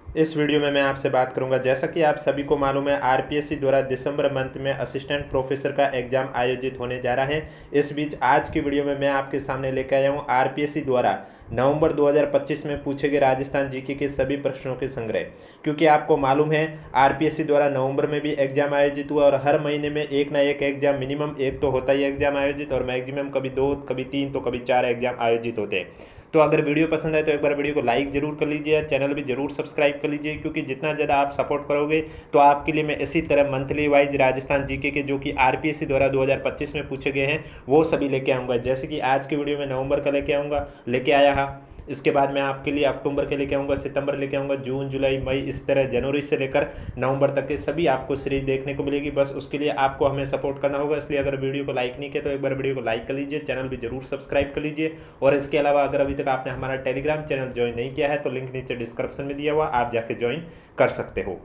इस वीडियो में मैं आपसे बात करूंगा, जैसा कि आप सभी को मालूम है आरपीएससी द्वारा दिसंबर मंथ में असिस्टेंट प्रोफेसर का एग्जाम आयोजित होने जा रहा है। इस बीच आज की वीडियो में मैं आपके सामने लेकर आया हूं आरपीएससी द्वारा नवंबर 2025 में पूछे गए राजस्थान जीके के सभी प्रश्नों के संग्रह। क्योंकि आपको मालूम है आरपीएससी द्वारा नवंबर में भी एग्जाम आयोजित हुआ और हर महीने में एक ना एक एग्जाम, मिनिमम एक तो होता ही एग्जाम आयोजित, और मैक्सिमम कभी 2, कभी 3 तो कभी 4 एग्जाम आयोजित होते हैं। तो अगर वीडियो पसंद आए तो एक बार वीडियो को लाइक जरूर कर लीजिए, चैनल भी जरूर सब्सक्राइब कर लीजिए, क्योंकि जितना ज़्यादा आप सपोर्ट करोगे तो आपके लिए मैं इसी तरह मंथली वाइज राजस्थान जीके के जो कि आरपीएससी द्वारा 2025 में पूछे गए हैं वो सभी लेके आऊँगा। जैसे कि आज की वीडियो में नवंबर का लेके आया है, इसके बाद मैं आपके लिए अक्टूबर के लेके आऊँगा, सितंबर लेके आऊँगा, जून, जुलाई, मई, इस तरह जनवरी से लेकर नवंबर तक के सभी आपको सीरीज देखने को मिलेगी। बस उसके लिए आपको हमें सपोर्ट करना होगा, इसलिए अगर वीडियो को लाइक नहीं किया तो एक बार वीडियो को लाइक कर लीजिए, चैनल भी जरूर सब्सक्राइब कर लीजिए। और इसके अलावा अगर अभी तक आपने हमारा टेलीग्राम चैनल ज्वाइन नहीं किया है तो लिंक नीचे डिस्क्रिप्शन में दिया हुआ, आप जाके ज्वाइन कर सकते हो।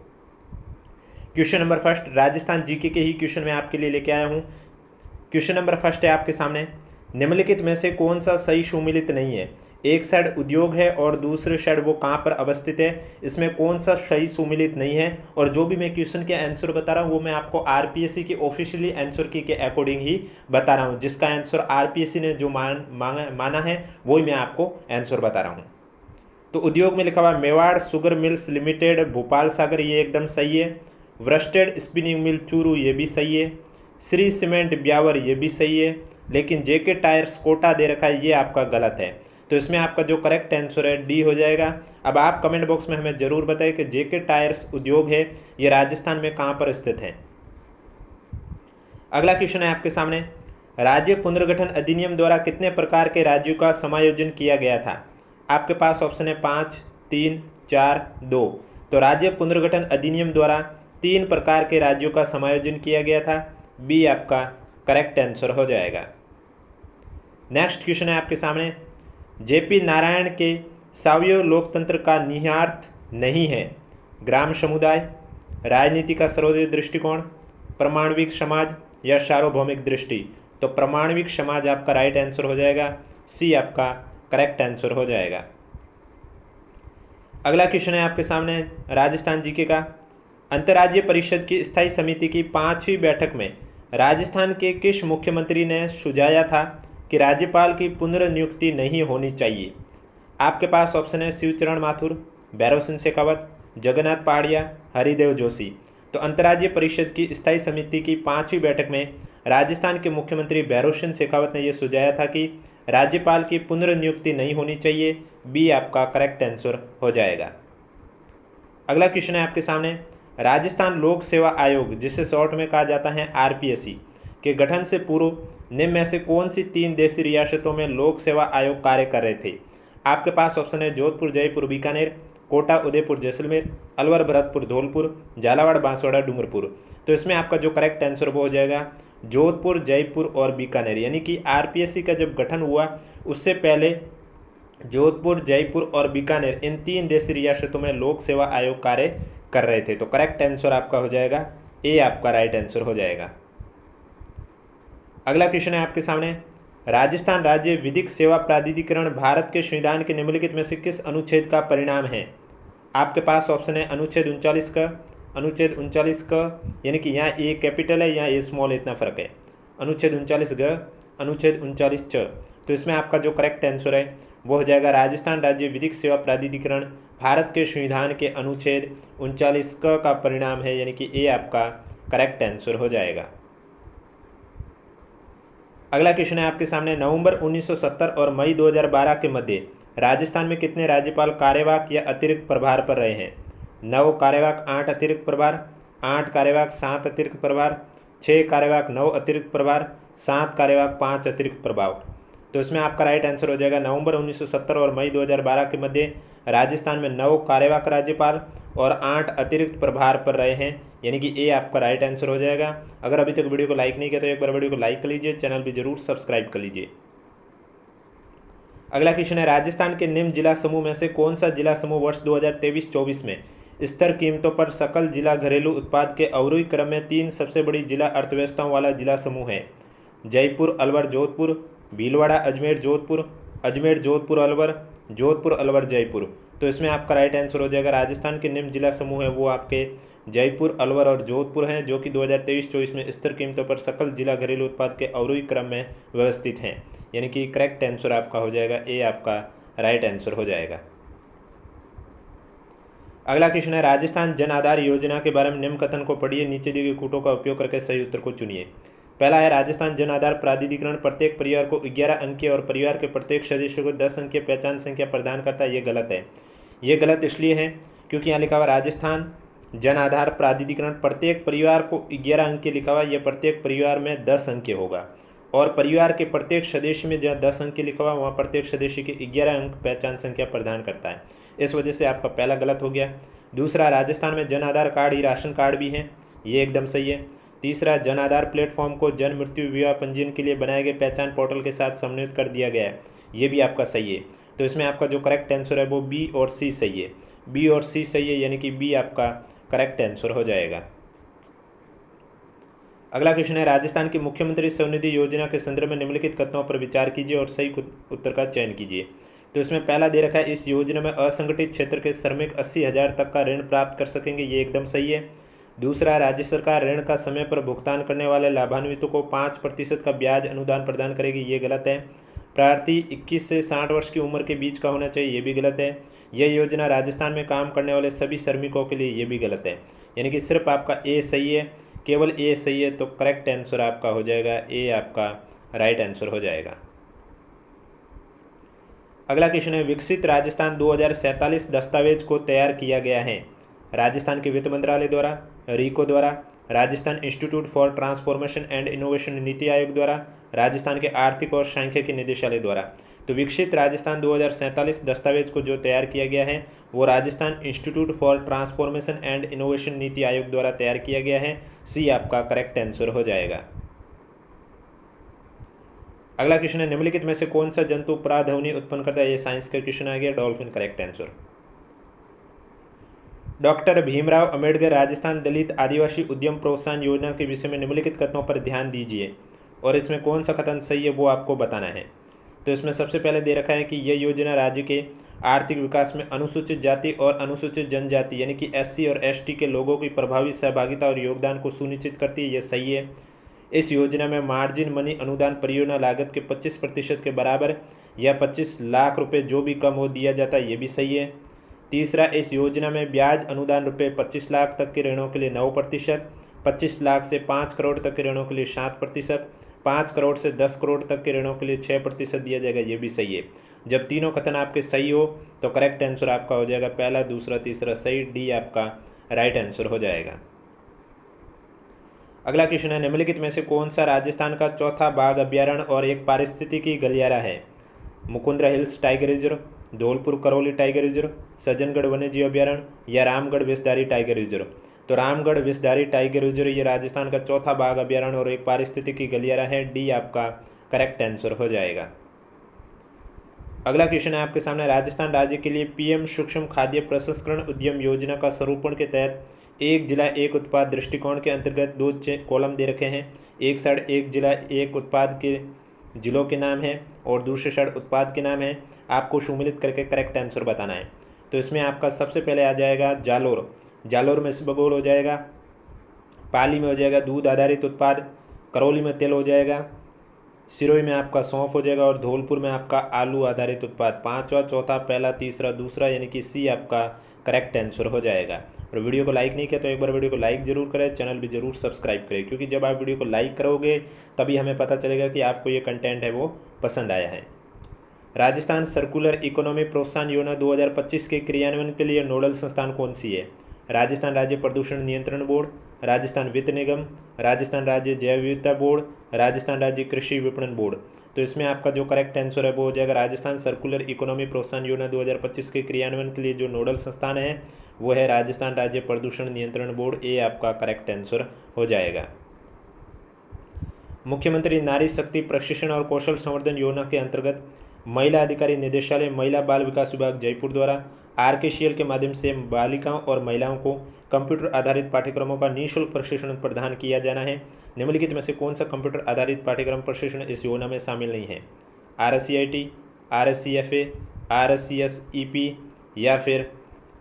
Question number first, Rajasthan GK के ही क्वेश्चन मैं आपके लिए लेके आया हूँ। क्वेश्चन नंबर फर्स्ट है आपके सामने, निम्नलिखित में से कौन सा सही सुमेलित नहीं है? एक साइड उद्योग है और दूसरे साइड वो कहाँ पर अवस्थित है, इसमें कौन सा सही सुमेलित नहीं है? और जो भी मैं क्वेश्चन के आंसर बता रहा हूँ वो मैं आपको आरपीएससी के ऑफिशियली आंसर की के अकॉर्डिंग ही बता रहा हूँ, जिसका आंसर आरपीएससी ने जो माना है वही मैं आपको आंसर बता रहा हूँ। तो उद्योग में लिखा हुआ Mewar sugar mills limited Bhopal Sagar, ये एकदम सही है। व्रस्टेड स्पिनिंग मिल चूरू, ये भी सही है। श्री सीमेंट ब्यावर, ये भी सही है। लेकिन जेके टायर्स कोटा दे रखा है, ये आपका गलत है। तो इसमें आपका जो करेक्ट आंसर है डी हो जाएगा। अब आप कमेंट बॉक्स में हमें जरूर बताएं कि जेके टायर्स उद्योग है ये राजस्थान में कहाँ पर स्थित है। अगला क्वेश्चन है आपके सामने, राज्य पुनर्गठन अधिनियम द्वारा कितने प्रकार के राज्यों का समायोजन किया गया था? आपके पास ऑप्शन है 5, 3, 4, 2। तो राज्य पुनर्गठन अधिनियम द्वारा 3 प्रकार के राज्यों का समायोजन किया गया था, बी आपका करेक्ट आंसर हो जाएगा। नेक्स्ट क्वेश्चन है आपके सामने, जेपी नारायण के सावयव लोकतंत्र का निहितार्थ नहीं है? ग्राम समुदाय, राजनीति का सर्वोदय दृष्टिकोण, प्रमाणविक समाज या सार्वभौमिक दृष्टि? तो प्रमाणविक समाज आपका राइट आंसर हो जाएगा, सी आपका करेक्ट आंसर हो जाएगा। अगला क्वेश्चन है आपके सामने राजस्थान जीके का, अंतर्राज्यीय परिषद की स्थायी समिति की 5वीं बैठक में राजस्थान के किस मुख्यमंत्री ने सुझाया था कि राज्यपाल की पुनर्नियुक्ति नहीं होनी चाहिए? आपके पास ऑप्शन है शिवचरण माथुर, भैरव सिंह शेखावत, जगन्नाथ पहाड़िया, हरिदेव जोशी। तो अंतर्राज्यीय परिषद की स्थायी समिति की 5वीं बैठक में राजस्थान के मुख्यमंत्री भैरव सिंह शेखावत ने यह सुझाया था कि राज्यपाल की पुनर्नियुक्ति नहीं होनी चाहिए, बी आपका करेक्ट आंसर हो जाएगा। अगला क्वेश्चन है आपके सामने, राजस्थान लोक सेवा आयोग जिसे शॉर्ट में कहा जाता है आरपीएससी के गठन से पूर्व निम्न में से कौन सी 3 देशी रियासतों में लोक सेवा आयोग कार्य कर रहे थे? आपके पास ऑप्शन है जोधपुर, जयपुर, बीकानेर, कोटा, उदयपुर, जैसलमेर, अलवर, भरतपुर, धौलपुर, झालावाड़, बांसवाड़ा, डूंगरपुर। तो इसमें आपका जो करेक्ट आंसर वो हो जाएगा जोधपुर, जयपुर और बीकानेर। यानी कि आरपीएससी का जब गठन हुआ उससे पहले जोधपुर, जयपुर और बीकानेर इन 3 देशी रियासतों में लोक सेवा आयोग कार्य कर रहे थे। तो करेक्ट आंसर आपका हो जाएगा ए, आपका राइट आंसर हो जाएगा। अगला क्वेश्चन है आपके सामने, राजस्थान राज्य विधिक सेवा प्राधिकरण भारत के संविधान के निम्नलिखित में से किस अनुच्छेद का परिणाम है? आपके पास ऑप्शन है अनुच्छेद 39 का, अनुच्छेद 39 का, यानी कि यहाँ ए कैपिटल है, यहाँ ए स्मॉल, इतना फर्क है। अनुच्छेद 39 ग, अनुच्छेद 39 च। तो इसमें आपका जो करेक्ट आंसर है वो हो जाएगा राजस्थान राज्य विधिक सेवा प्राधिकरण भारत के संविधान के अनुच्छेद 39 क का परिणाम है, यानी कि ए आपका करेक्ट आंसर हो जाएगा। अगला क्वेश्चन है आपके सामने, नवंबर 1970 और मई 2012 के मध्य राजस्थान में कितने राज्यपाल कार्यवाहक या अतिरिक्त प्रभार पर रहे हैं? 9 कार्यवाहक 8 अतिरिक्त प्रभार, 8 कार्यवाहक 7 अतिरिक्त प्रभार, 6 कार्यवाहक 9 अतिरिक्त प्रभार, 7 कार्यवाहक 5 अतिरिक्त प्रभार। तो इसमें आपका राइट आंसर हो जाएगा नवंबर 1970 और मई 2012 के मध्य राजस्थान में 9 कार्यवाहक राज्यपाल और 8 अतिरिक्त प्रभार पर रहे हैं, यानी कि ए आपका राइट आंसर हो जाएगा। अगर अभी तक वीडियो को लाइक नहीं किया तो एक बार वीडियो को लाइक कर लीजिए, चैनल भी जरूर सब्सक्राइब कर लीजिए। अगला क्वेश्चन है, राजस्थान के निम्न जिला समूह में से कौन सा जिला समूह वर्ष 2023-24 में स्थिर कीमतों पर सकल जिला घरेलू उत्पाद के अवरोही क्रम में 3 सबसे बड़ी जिला अर्थव्यवस्थाओं वाला जिला समूह है? जयपुर, अलवर, जोधपुर, भीलवाड़ा, अजमेर, जोधपुर, अजमेर, जोधपुर, अलवर, जोधपुर, अलवर, जयपुर। तो इसमें आपका राइट आंसर हो जाएगा राजस्थान के निम्न जिला समूह है वो आपके जयपुर, अलवर और जोधपुर हैं, जो कि 2023-24 में स्थिर कीमतों पर सकल जिला घरेलू उत्पाद के अवरोही क्रम में व्यवस्थित हैं। यानी कि करेक्ट आंसर आपका हो जाएगा ए, आपका राइट आंसर हो जाएगा। अगला क्वेश्चन है, राजस्थान जन आधार योजना के बारे में निम्न कथन को पढ़िए, नीचे दिए गए कूटों का उपयोग करके सही उत्तर को चुनिए। पहला है, राजस्थान जन आधार प्राधिकरण प्रत्येक परिवार को 11 अंकीय और परिवार के प्रत्येक सदस्य को 10 अंकीय पहचान संख्या प्रदान करता है। ये गलत है। ये गलत इसलिए है क्योंकि यहाँ लिखा हुआ राजस्थान जन आधार प्राधिकरण प्रत्येक परिवार को 11 अंक लिखा हुआ, यह प्रत्येक परिवार में 10 अंक होगा, और परिवार के प्रत्येक सदस्य में जहाँ 10 अंक लिखा हुआ वहाँ प्रत्येक सदस्य के 11 अंक पहचान संख्या प्रदान करता है। इस वजह से आपका पहला गलत हो गया। दूसरा, राजस्थान में जन आधार कार्ड ही राशन कार्ड भी हैं, ये एकदम सही है। तीसरा, जन आधार प्लेटफॉर्म को जन्म, मृत्यु, विवाह पंजीयन के लिए बनाए गए पहचान पोर्टल के साथ समन्वित कर दिया गया है, ये भी आपका सही है। तो इसमें आपका जो करेक्ट आंसर है वो बी और सी सही है। बी और सी सही है, यानी कि बी आपका करेक्ट आंसर हो जाएगा। अगला क्वेश्चन है, राजस्थान की मुख्यमंत्री स्वनिधि योजना के संदर्भ में निम्नलिखित कथनों पर विचार कीजिए और सही उत्तर का चयन कीजिए। तो इसमें पहला दे रखा है, इस योजना में असंगठित क्षेत्र के श्रमिक 80,000 तक का ऋण प्राप्त कर सकेंगे, ये एकदम सही है। दूसरा, राज्य सरकार ऋण का समय पर भुगतान करने वाले लाभान्वितों को 5% का ब्याज अनुदान प्रदान करेगी, ये गलत है। प्रार्थी 21 से 60 वर्ष की उम्र के बीच का होना चाहिए, ये भी गलत है। यह योजना राजस्थान में काम करने वाले सभी श्रमिकों के लिए, ये भी गलत है। यानी कि सिर्फ आपका ए सही है, केवल ए सही है, तो करेक्ट आंसर आपका हो जाएगा ए, आपका राइट आंसर हो जाएगा। अगला क्वेश्चन है, विकसित राजस्थान 2047 दस्तावेज को तैयार किया गया है राजस्थान के वित्त मंत्रालय द्वारा, रीको द्वारा, Rajasthan institute for transformation and innovation NITI Aayog द्वारा, राजस्थान के आर्थिक और सांख्यिकी निदेशालय द्वारा। तो विकसित राजस्थान 2047 दस्तावेज को जो तैयार किया गया है वो Rajasthan institute for transformation and innovation NITI Aayog द्वारा तैयार किया गया है, सी आपका करेक्ट आंसर हो जाएगा। अगला क्वेश्चन है, निम्नलिखित में से कौन सा जंतु पराध्वनि उत्पन्न करता है, ये साइंस का क्वेश्चन आ गया, dolphin correct answer. Doctor Bhimrao Ambedkar Rajasthan दलित आदिवासी उद्यम प्रोत्साहन योजना के विषय में निम्नलिखित कथनों पर ध्यान दीजिए और इसमें कौन सा कथन सही है वो आपको बताना है। तो इसमें सबसे पहले दे रखा है कि यह योजना राज्य के आर्थिक विकास में अनुसूचित जाति और अनुसूचित जनजाति यानी कि SC और ST के लोगों की प्रभावी सहभागिता और योगदान को सुनिश्चित करती है, यह सही है। इस योजना में मार्जिन मनी अनुदान परियोजना लागत के 25% के बराबर या 25 लाख रुपए जो भी कम हो दिया जाता है, ये भी सही है। तीसरा, इस योजना में ब्याज अनुदान रुपए 25 लाख तक के ऋणों के लिए 9%, 25 लाख से 5 करोड़ तक के ऋणों के लिए 7%, 5 करोड़ से 10 करोड़ तक के ऋणों के लिए 6% दिया जाएगा, ये भी सही है। जब तीनों कथन आपके सही हो तो करेक्ट आंसर आपका हो जाएगा पहला, दूसरा, तीसरा सही, डी आपका राइट आंसर हो जाएगा। अगला क्वेश्चन है, निम्नलिखित में से कौन सा राजस्थान का चौथा बाघ अभ्यारण्य और एक पारिस्थितिकी गलियारा है? Mukundra hills tiger reserve, Dholpur Karauli tiger reserve, Sajjangarh वन्यजीव अभ्यारण्य या रामगढ़ विषधारी टाइगर रिजर्व। तो रामगढ़ विषधारी टाइगर रिजर्व ये राजस्थान का चौथा बाघ अभ्यारण्य और एक पारिस्थितिकी गलियारा है, डी आपका करेक्ट आंसर हो जाएगा। अगला क्वेश्चन है आपके सामने, राजस्थान राज्य के लिए PM सूक्ष्म खाद्य प्रसंस्करण उद्यम योजना का स्वरूपण के तहत एक जिला एक उत्पाद दृष्टिकोण के अंतर्गत 2 कॉलम दे रखे हैं। एक साइड एक जिला एक उत्पाद के जिलों के नाम है और दूसरे साइड उत्पाद के नाम है, आपको सम्मिलित करके करेक्ट आंसर बताना है। तो इसमें आपका सबसे पहले आ जाएगा जालोर, जालोर में इसबगोल हो जाएगा, पाली में हो जाएगा दूध आधारित उत्पाद, करौली में तेल हो जाएगा, सिरोही में आपका सौंफ हो जाएगा और धौलपुर में आपका आलू आधारित उत्पाद। पांचवा, चौथा, पहला, तीसरा, दूसरा यानी कि सी आपका करेक्ट आंसर हो जाएगा। और वीडियो को लाइक नहीं किया तो एक बार वीडियो को लाइक जरूर करें, चैनल भी जरूर सब्सक्राइब करें, क्योंकि जब आप वीडियो को लाइक करोगे तभी हमें पता चलेगा कि आपको ये कंटेंट है वो पसंद आया है। राजस्थान सर्कुलर इकोनॉमी प्रोत्साहन योजना 2025 के क्रियान्वयन के लिए नोडल संस्थान कौन सी है? राजस्थान राज्य प्रदूषण नियंत्रण बोर्ड, राजस्थान वित्त निगम, राजस्थान राज्य जैव विविधता बोर्ड, राजस्थान राज्य कृषि विपणन बोर्ड। तो इसमें आपका जो करेक्ट आंसर है वो हो जाएगा राजस्थान सर्कुलर इकोनॉमी प्रोत्साहन योजना 2025 के क्रियान्वयन के लिए जो नोडल संस्थान है वो है राजस्थान राज्य प्रदूषण नियंत्रण बोर्ड, ए आपका करेक्ट आंसर हो जाएगा। मुख्यमंत्री नारी शक्ति प्रशिक्षण और कौशल संवर्धन योजना के अंतर्गत महिला अधिकारी निदेशालय महिला बाल विकास विभाग जयपुर द्वारा RKCL के माध्यम से बालिकाओं और महिलाओं को कंप्यूटर आधारित पाठ्यक्रमों का निःशुल्क प्रशिक्षण प्रदान किया जाना है। निम्नलिखित में से कौन सा कंप्यूटर आधारित पाठ्यक्रम प्रशिक्षण इस योजना में शामिल नहीं है? RSCIT, RSCFA, RSCSEP या फिर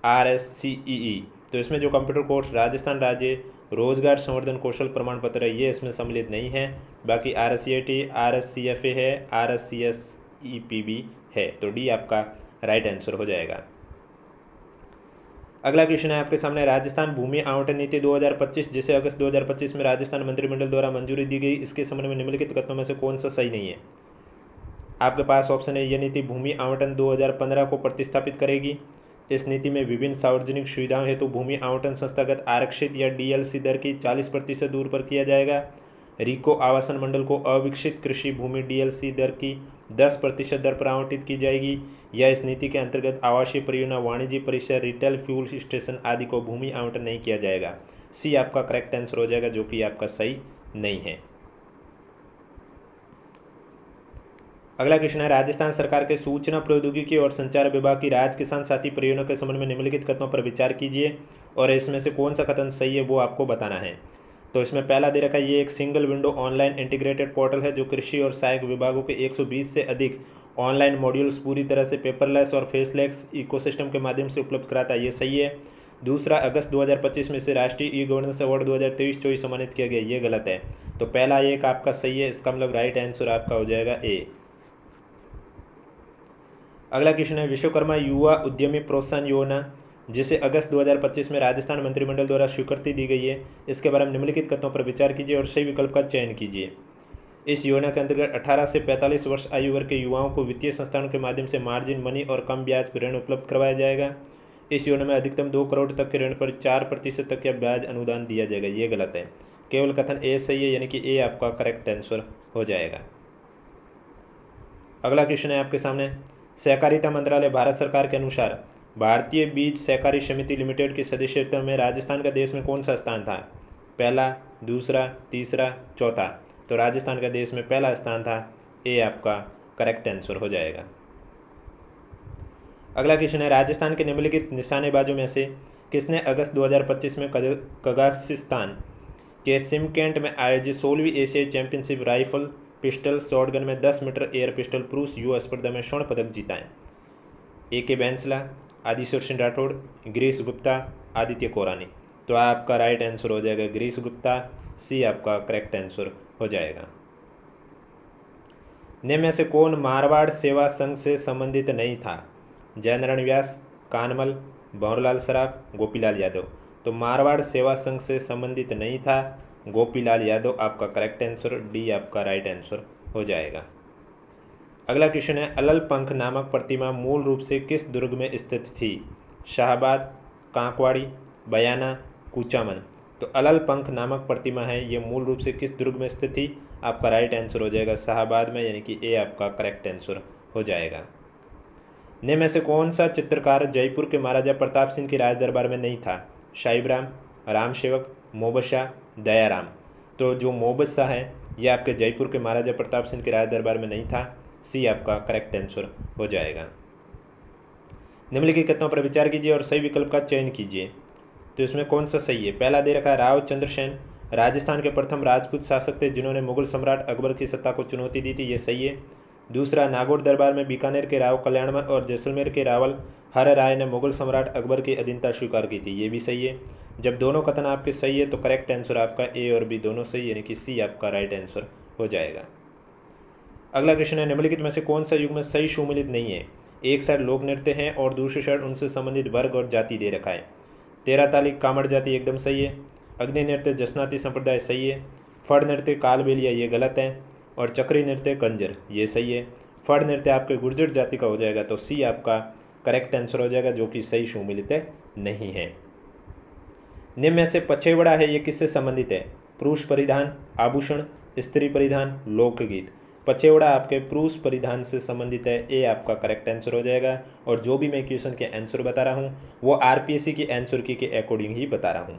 RSCEE। तो इसमें जो कंप्यूटर कोर्स राजस्थान राज्य रोजगार संवर्धन कौशल प्रमाण पत्र है ये इसमें सम्मिलित नहीं है। बाकी RSCET, RSCFA है, RSCSEP भी है। तो डी आपका राइट आंसर हो जाएगा। अगला क्वेश्चन है आपके सामने, राजस्थान भूमि आवंटन नीति 2025 जिसे अगस्त 2025 में राजस्थान मंत्रिमंडल द्वारा मंजूरी दी गई, इसके संबंध में निम्नलिखित कथनों में से कौन सा सही नहीं है। आपके पास ऑप्शन है, यह नीति भूमि आवंटन 2015 को प्रतिस्थापित करेगी। इस नीति में विभिन्न सार्वजनिक सुविधाओं हेतु भूमि आवंटन संस्थागत आरक्षित या DLC दर की 40% दूर पर किया जाएगा। रिको आवासन मंडल को अविकसित कृषि भूमि DLC दर की 10% दर पर आवंटित की जाएगी। या इस नीति के अंतर्गत आवासीय परियोजना, वाणिज्य परिसर, रिटेल फ्यूल स्टेशन आदि को भूमि आवंटन नहीं किया जाएगा। सी आपका करेक्ट आंसर हो जाएगा, जो कि आपका सही नहीं है। अगला क्वेश्चन है, राजस्थान सरकार के सूचना प्रौद्योगिकी और संचार विभाग की राज्य किसान साथी परियोजना के संबंध में निम्नलिखित कथनों पर विचार कीजिए और इसमें से कौन सा कथन सही है वो आपको बताना है। तो इसमें पहला दे रखा है, ये एक single window online integrated portal है जो कृषि और सहायक विभागों के 120 से अधिक ऑनलाइन मॉड्यूल्स पूरी तरह से पेपरलेस और फेसलेस इकोसिस्टम के माध्यम से उपलब्ध कराता है, ये सही है। दूसरा, अगस्त 2025 में से राष्ट्रीय ई-गवर्नेंस अवार्ड 2023-24 सम्मानित किया गया, ये गलत है। तो पहला एक आपका सही है, इसका मतलब राइट आंसर आपका हो जाएगा ए। अगला क्वेश्चन है, विश्वकर्मा युवा उद्यमी प्रोत्साहन योजना जिसे अगस्त 2025 में राजस्थान मंत्रिमंडल द्वारा स्वीकृति दी गई है, इसके बारे में निम्नलिखित कथनों पर विचार कीजिए और सही विकल्प का चयन कीजिए। इस योजना के अंतर्गत 18 से 45 वर्ष आयु वर्ग के युवाओं को वित्तीय संस्थानों के माध्यम से मार्जिन मनी और कम ब्याज पर ऋण उपलब्ध करवाया जाएगा। इस योजना में अधिकतम 2 करोड़ तक के ऋण पर 4% तक का ब्याज अनुदान दिया जाएगा, ये गलत है। केवल कथन ए सही है, यानी कि ए आपका करेक्ट आंसर हो जाएगा। अगला क्वेश्चन है आपके सामने, सहकारिता मंत्रालय भारत सरकार के अनुसार भारतीय बीज सहकारी समिति लिमिटेड की सदस्यता में राजस्थान का देश में कौन सा स्थान था। पहला, दूसरा, तीसरा, चौथा। तो राजस्थान का देश में पहला स्थान था, ए आपका करेक्ट आंसर हो जाएगा। अगला क्वेश्चन है, राजस्थान के निम्नलिखित निशानेबाजों में से किसने अगस्त 2025 में कजाकिस्तान के शिमकेंट में आयोजित 16वीं एशियाई चैंपियनशिप राइफल पिस्टल शॉटगन में 10 मीटर एयर पिस्टल पुरुष युवा स्पर्धा में स्वर्ण पदक जीता है। A.K. बैंसला, आदिश्वर सिंह राठौड़, गिरीश गुप्ता, आदित्य कोरानी। तो आपका राइट आंसर हो जाएगा गिरीश गुप्ता, सी आपका करेक्ट आंसर हो जाएगा। निम्न में से कौन मारवाड़ सेवा संघ से संबंधित नहीं था। जयनारायण व्यास, कानमल, भंवरलाल सराफ, गोपीलाल यादव। तो मारवाड़ सेवा संघ से संबंधित नहीं था, गोपीलाल यादव आपका करेक्ट आंसर, डी आपका राइट आंसर हो जाएगा। अगला क्वेश्चन है, अलल पंख नामक प्रतिमा मूल रूप से किस दुर्ग में स्थित थी। शाहबाद, कांकवाड़ी, बयाना, कुचामन। तो अलल पंख नामक प्रतिमा है ये मूल रूप से किस दुर्ग में स्थित थी, आपका राइट आंसर हो जाएगा शाहबाद में, यानी कि ए आपका करेक्ट आंसर हो जाएगा। निम्न में से कौन सा चित्रकार जयपुर के महाराजा प्रताप सिंह के राज दरबार में नहीं था। शाहिबराम, राम सेवक, मोबशाह, दयाराम। तो जो मोबशाह है ये आपके जयपुर के महाराजा प्रताप सिंह के राज दरबार में नहीं था, सी आपका करेक्ट आंसर हो जाएगा। निम्नलिखित कथनों पर विचार कीजिए और सही विकल्प का चयन कीजिए। तो इसमें कौन सा सही है। पहला दे रखा है, राव चंद्रसेन राजस्थान के प्रथम राजपूत शासक थे जिन्होंने मुगल सम्राट अकबर की सत्ता को चुनौती दी थी, ये सही है। दूसरा, नागौर दरबार में बीकानेर के राव कल्याणमल और जैसलमेर के रावल हर राय ने मुगल सम्राट अकबर की अधीनता स्वीकार की थी, ये भी सही है। जब दोनों कथन आपके सही है तो करेक्ट आंसर आपका ए और बी दोनों सही, यानी कि सी आपका राइट आंसर हो जाएगा। अगला क्वेश्चन है, निम्नलिखित में से कौन सा युग में सही सुमिलित नहीं है। एक साइड लोक नृत्य है और दूसरी साइड उनसे संबंधित वर्ग और जाति दे रखा है। 13 ताली कामड़ जाति एकदम सही है। अग्नि नृत्य जसनाती संप्रदाय सही है। फड़ नृत्य कालबेलिया ये गलत है और चक्री नृत्य कंजर ये सही है। फड़ नृत्य आपके गुर्जर जाति का हो जाएगा, तो सी आपका करेक्ट आंसर हो जाएगा, जो कि सही सुमिलित नहीं है। निम्न में से पछेवड़ा है ये किससे संबंधित है। पुरुष परिधान, आभूषण, स्त्री परिधान, लोकगीत। पछेवड़ा आपके पुरुष परिधान से संबंधित है, ए आपका करेक्ट आंसर हो जाएगा। और जो भी मैं क्वेश्चन के आंसर बता रहा हूँ वो RPSC की आंसर की के अकॉर्डिंग ही बता रहा हूँ।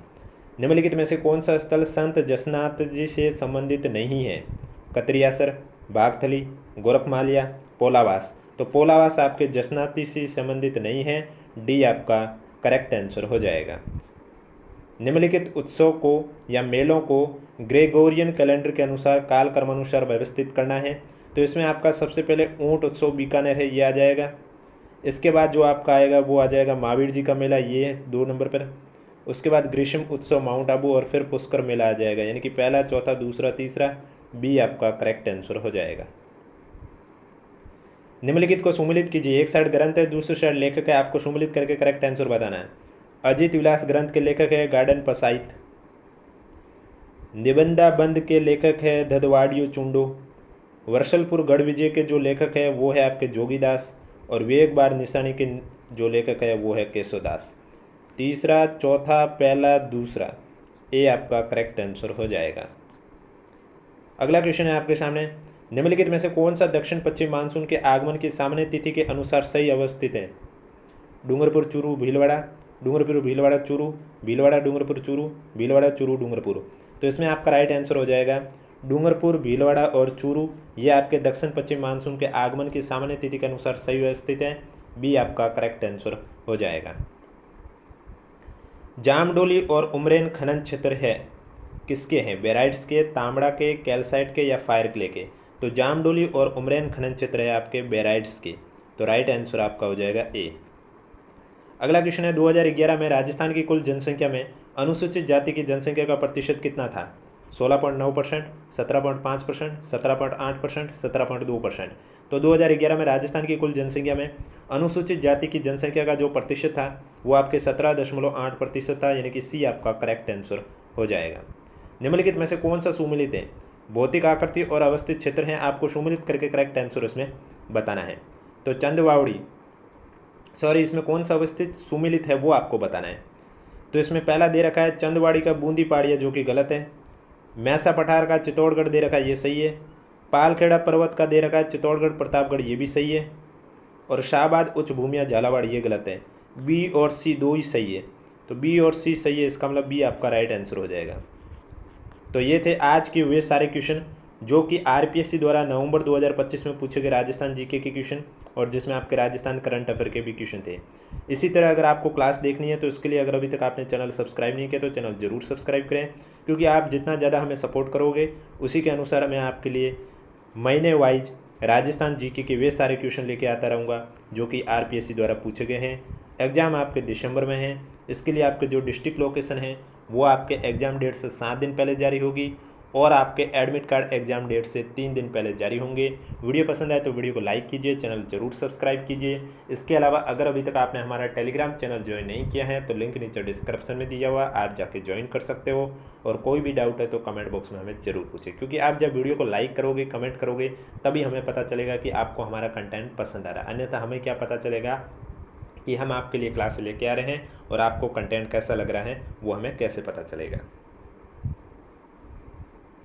निम्नलिखित में से कौन सा स्थल संत जसनाथ जी से संबंधित नहीं है। कतरियासर, बागथली, गोरखमालिया, पोलावास। तो पोलावास आपके जसनाती से संबंधित नहीं है, डी आपका करेक्ट आंसर हो जाएगा। निम्नलिखित उत्सव को या मेलों को ग्रेगोरियन कैलेंडर के अनुसार काल क्रमानुसार व्यवस्थित करना है। तो इसमें आपका सबसे पहले ऊंट उत्सव बीकानेर है, ये आ जाएगा। इसके बाद जो आपका आएगा वो आ जाएगा महावीर जी का मेला, ये है 2 नंबर पर। उसके बाद ग्रीष्म उत्सव माउंट आबू और फिर पुष्कर मेला आ जाएगा, यानी कि पहला, चौथा, दूसरा, तीसरा, बी आपका करेक्ट आंसर हो जाएगा। निम्नलिखित को सुमिलित कीजिए। एक साइड ग्रंथ है, दूसरी साइड लेखक है, आपको सुमिलित करके करेक्ट आंसर बताना है। अजित विलास ग्रंथ के लेखक है गार्डन पसाइत। निबंधाबंध के लेखक है धदवाड़ियो चुंडो। वर्षलपुर गढ़ विजय के जो लेखक है वो है आपके जोगीदास। और वेग बार निशानी के जो लेखक है वो है केशवदास। तीसरा, चौथा, पहला, दूसरा, ए आपका करेक्ट आंसर हो जाएगा। अगला क्वेश्चन है आपके सामने, निम्नलिखित में से कौन सा दक्षिण पश्चिम मानसून के आगमन की सामान्य तिथि के अनुसार सही अवस्थित है? डूंगरपुर चूरू भीलवाड़ा, डूंगरपुर भीलवाड़ा चूरू, भीलवाड़ा डूंगरपुर चूरू, भीलवाड़ा चूरू डूंगरपुर। तो इसमें आपका राइट आंसर हो जाएगा डूंगरपुर, भीलवाड़ा और चूरू, ये आपके दक्षिण पश्चिम मानसून के आगमन की सामान्य तिथि के अनुसार सही अवस्थित है, बी आपका करेक्ट आंसर हो जाएगा। जामडोली और उमरेन खनन क्षेत्र है किसके हैं? बेराइट्स के, तांबड़ा के, कैल्साइट के या फायर क्ले के? तो जामडोली और उमरेन खनन क्षेत्र है आपके बेराइट्स के, तो राइट आंसर आपका हो जाएगा ए। अगला क्वेश्चन है, 2011 में राजस्थान की कुल जनसंख्या में अनुसूचित जाति की जनसंख्या का प्रतिशत कितना था? 16.9%, 17.5%, 17.8%, 17.2%। तो 2011 में राजस्थान की कुल जनसंख्या में अनुसूचित जाति की जनसंख्या का जो प्रतिशत था वो आपके 17.8% था, यानी कि सी आपका करेक्ट आंसर हो जाएगा। निम्नलिखित में से कौन सा सुमिलित है? भौतिक आकृति और अवस्थित क्षेत्र हैं, आपको सुमिलित करके करेक्ट आंसर इसमें बताना है। तो चंदवावड़ी, सॉरी, इसमें कौन सा अवस्थित सुमिलित है वो आपको बताना है। तो इसमें पहला दे रखा है चंदवाड़ी का बूंदी पाड़िया, जो कि गलत है। मैसा पठार का चित्तौड़गढ़ दे रखा है, ये सही है। पालखेड़ा पर्वत का दे रखा है चित्तौड़गढ़ प्रतापगढ़, ये भी सही है। और शाहबाद उच्च भूमिया झालावाड़, ये गलत है। बी और सी दो ही सही है, तो बी और सी सही है, इसका मतलब बी आपका राइट आंसर हो जाएगा। तो ये थे आज के वे सारे क्वेश्चन जो कि आरपीएससी द्वारा नवंबर 2025 में पूछे गए राजस्थान जीके के क्वेश्चन, और जिसमें आपके राजस्थान करंट अफेयर के भी क्वेश्चन थे। इसी तरह अगर आपको क्लास देखनी है तो इसके लिए अगर अभी तक आपने चैनल सब्सक्राइब नहीं किया तो चैनल जरूर सब्सक्राइब करें, क्योंकि आप जितना ज़्यादा हमें सपोर्ट करोगे उसी के अनुसार मैं आपके लिए महीने वाइज राजस्थान जीके के वे सारे क्वेश्चन लेके आता रहूँगा जो कि आरपीएससी द्वारा पूछे गए हैं। एग्ज़ाम आपके दिसंबर में है, इसके लिए आपके जो डिस्ट्रिक्ट लोकेशन है वो आपके एग्ज़ाम डेट से 7 दिन पहले जारी होगी और आपके एडमिट कार्ड एग्ज़ाम डेट से 3 दिन पहले जारी होंगे। वीडियो पसंद आए तो वीडियो को लाइक कीजिए, चैनल जरूर सब्सक्राइब कीजिए। इसके अलावा अगर अभी तक आपने हमारा टेलीग्राम चैनल ज्वाइन नहीं किया है तो लिंक नीचे डिस्क्रिप्शन में दिया हुआ, आप जाके ज्वाइन कर सकते हो। और कोई भी डाउट है तो कमेंट बॉक्स में हमें ज़रूर पूछें, क्योंकि आप जब वीडियो को लाइक करोगे, कमेंट करोगे, तभी हमें पता चलेगा कि आपको हमारा कंटेंट पसंद आ रहा है। अन्यथा हमें क्या पता चलेगा कि हम आपके लिए क्लास लेके आ रहे हैं और आपको कंटेंट कैसा लग रहा है वो हमें कैसे पता चलेगा।